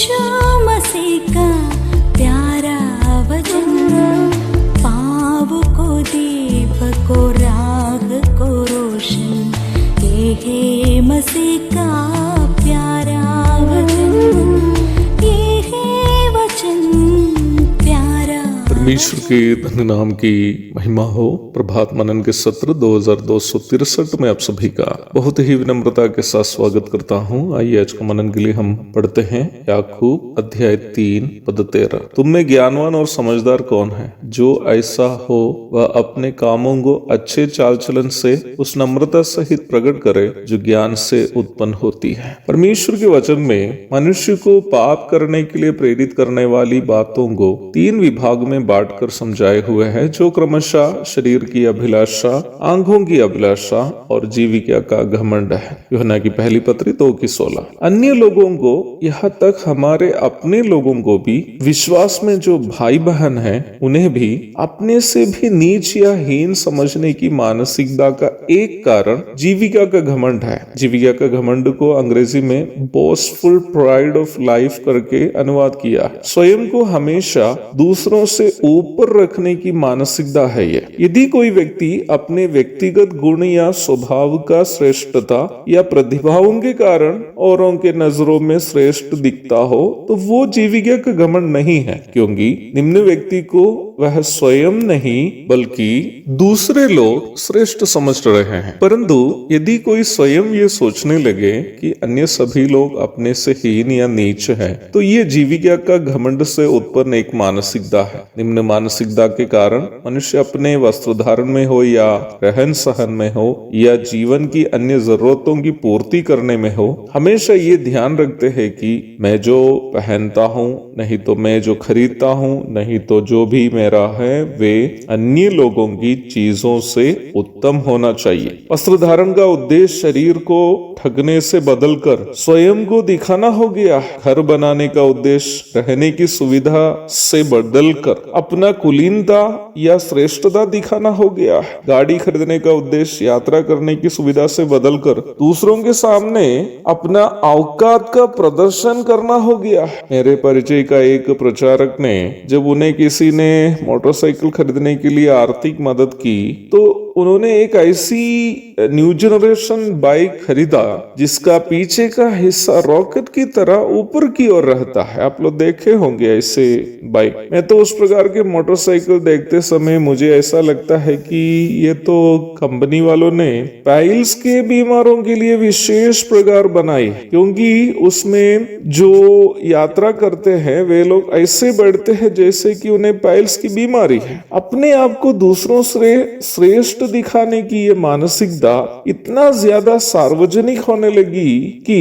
यीशु मसीह का प्यारा वचन, पाँव को दीपक को राह को रोशन, ये है मसीह का प्यारा वचन, ये है वचन प्यारा। परमेश्वर के धन्य नाम की महिमा हो। प्रभात मनन के सत्र 2263 में आप सभी का बहुत ही विनम्रता के साथ स्वागत करता हूँ। आइए आज का मनन के लिए हम पढ़ते हैं याकूब अध्याय 3 पद 13। तुम में ज्ञानवान और समझदार कौन है? जो ऐसा हो वह अपने कामों को अच्छे चाल चलन से उस नम्रता सहित प्रकट करे जो ज्ञान से उत्पन्न होती है। परमेश्वर के वचन में मनुष्य को पाप करने के लिए प्रेरित करने वाली बातों को 3 विभाग में बांटकर समझाए हुए है, जो क्रमशः शरीर की अभिलाषा, आंखों की अभिलाषा और जीविका का घमंड है। यूहन्ना की पहली पत्री 2:16। अन्य लोगों को, यहाँ तक हमारे अपने लोगों को भी, विश्वास में जो भाई बहन हैं उन्हें भी अपने से भी नीच या हीन समझने की मानसिकता का एक कारण जीविका का घमंड है। जीविका का घमंड को अंग्रेजी में बोस्टफुल प्राइड ऑफ लाइफ करके अनुवाद किया। स्वयं को हमेशा दूसरों से ऊपर रखने की मानसिकता है ये। यदि कोई व्यक्ति अपने व्यक्तिगत गुण या स्वभाव का श्रेष्ठता या प्रतिभाओं के कारण औरों के नजरों में श्रेष्ठ दिखता हो तो वो जीविका का घमंड नहीं है, क्योंकि निम्न व्यक्ति को वह स्वयं नहीं बल्कि दूसरे लोग श्रेष्ठ समझ रहे हैं। परंतु यदि कोई स्वयं ये सोचने लगे कि अन्य सभी लोग अपने से हीन या नीच हैं, तो ये जीविका का घमंड से उत्पन्न एक मानसिकता है। निम्न मानसिकता के कारण मनुष्य अपने वस्त्र धारण में हो या रहन सहन में हो या जीवन की अन्य जरूरतों की पूर्ति करने में हो, हमेशा ये ध्यान रखते हैं कि मैं जो पहनता हूँ, नहीं तो मैं जो खरीदता हूँ, नहीं तो जो भी मेरा है वे अन्य लोगों की चीजों से उत्तम होना चाहिए। वस्त्र धारण का उद्देश्य शरीर को ठगने से बदलकर स्वयं को दिखाना हो गया। घर बनाने का उद्देश्य रहने की सुविधा से बदलकर अपना कुलीनता या श्रेष्ठता दिखाना हो गया। गाड़ी खरीदने का उद्देश्य यात्रा करने की सुविधा से बदलकर दूसरों के सामने अपना औकात का प्रदर्शन करना हो गया। मेरे परिचय का एक प्रचारक ने जब उन्हें किसी ने मोटरसाइकिल खरीदने के लिए आर्थिक मदद की तो उन्होंने एक ऐसी न्यू जनरेशन बाइक खरीदा जिसका पीछे का हिस्सा रॉकेट की तरह ऊपर की ओर रहता है। आप लोग देखे होंगे ऐसे बाइक। मैं तो उस प्रकार के मोटरसाइकिल देखते समय मुझे ऐसा लगता है कि ये तो कंपनी वालों ने पाइल्स के बीमारों के लिए विशेष प्रकार बनाई, क्योंकि उसमें जो यात्रा करते हैं वे लोग ऐसे बैठते हैं जैसे कि उन्हें पाइल्स की बीमारी है। अपने आप को दूसरों से श्रेष्ठ दिखाने की ये मानसिकता इतना ज्यादा सार्वजनिक होने लगी कि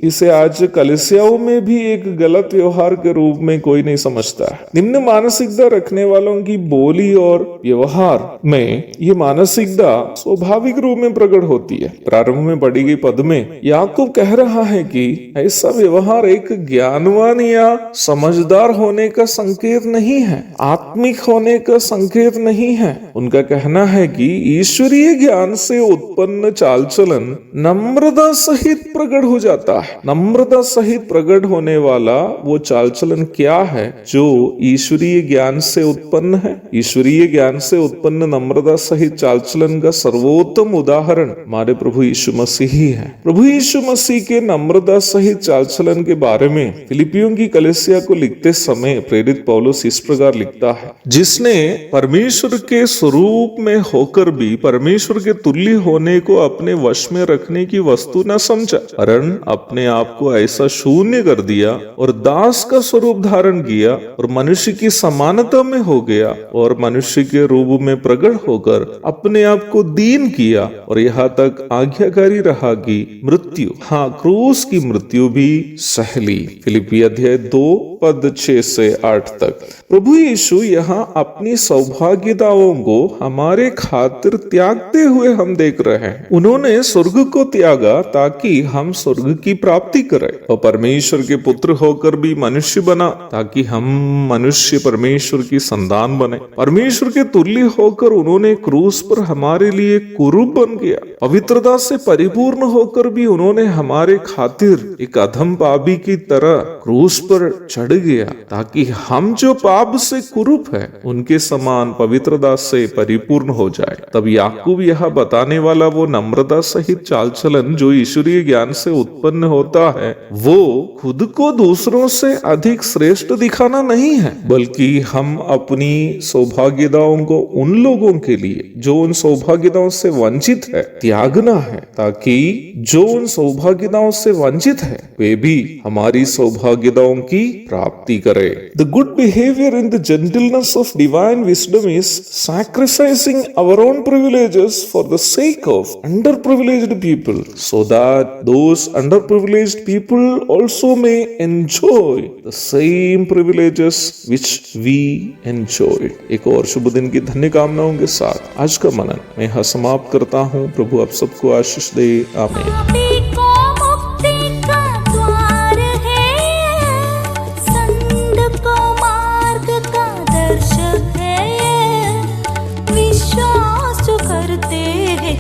इसे आज कलीसियाओं में भी एक गलत व्यवहार के रूप में कोई नहीं समझता। निम्न मानसिकता रखने वालों की बोली और व्यवहार में ये मानसिकता स्वाभाविक रूप में प्रकट होती है। प्रारंभ में पढ़ी गई पद में याकूब कह रहा है कि ऐसा व्यवहार एक ज्ञानवान या समझदार होने का संकेत नहीं है, आत्मिक होने का संकेत नहीं है। उनका कहना है कि ईश्वरीय ज्ञान से उत्पन्न चाल चलन नम्रता सहित प्रकट हो जाता है। नम्रता सहित प्रकट होने वाला वो चाल चलन क्या है जो ईश्वरीय ज्ञान से उत्पन्न है? ईश्वरीय ज्ञान से उत्पन्न नम्रता सहित चाल चलन का सर्वोत्तम उदाहरण हमारे प्रभु यीशु मसीह ही है। प्रभु यीशु मसीह के नम्रता सहित चाल चलन के बारे में फिलिपियों की कलीसिया को लिखते समय प्रेरित पौलुस इस प्रकार लिखता है, जिसने परमेश्वर के स्वरूप में होकर भी परमेश्वर के तुल्य होने को अपने वश में रखने की वस्तु न समझा, वरन अपने आप को ऐसा शून्य कर दिया और दास का स्वरूप धारण किया और मनुष्य की समानता में हो गया और मनुष्य के रूप में प्रकट होकर अपने आप को दीन किया और यहाँ तक आज्ञाकारी रहा कि मृत्यु, हाँ क्रूस की मृत्यु भी सह ली। फिलिपी अध्याय 2 पद 6 से 8 तक। प्रभु यीशु यहाँ अपनी सौभाग्यताओं को हमारे खातिर खातिर त्यागते हुए हम देख रहे हैं। उन्होंने स्वर्ग को त्यागा ताकि हम स्वर्ग की प्राप्ति करें, और परमेश्वर के पुत्र होकर भी मनुष्य बना ताकि हम मनुष्य परमेश्वर की संतान बने। परमेश्वर के तुल्य होकर उन्होंने क्रूस पर हमारे लिए कुरूप बन गया। पवित्रता से परिपूर्ण होकर भी उन्होंने हमारे खातिर एक अधम पापी की तरह क्रूस पर चढ़ गया ताकि हम जो पाप से कुरूप है उनके समान पवित्रता से परिपूर्ण हो जाए। तब याकूब यह बताने वाला वो नम्रता सहित चाल चलन जो ईश्वरीय ज्ञान से उत्पन्न होता है, वो खुद को दूसरों से अधिक श्रेष्ठ दिखाना नहीं है, बल्कि हम अपनी सौभाग्यताओं को उन लोगों के लिए जो उन सौभाग्यताओं से वंचित है त्यागना है, ताकि जो उन सौभाग्यताओं से वंचित है वे भी हमारी सौभाग्यताओं की प्राप्ति करे। The good behavior in the gentleness of divine wisdom is sacrificing our own privileges for the sake of underprivileged people, so that those underprivileged people also may enjoy the same privileges which we enjoy। एक और शुभ दिन की धन्य कामनाओं के साथ आज का मनन मैं यहाँ समाप्त करता हूँ। प्रभु आप सबको आशीष दे। आमीन। विश्वास जो करते हैं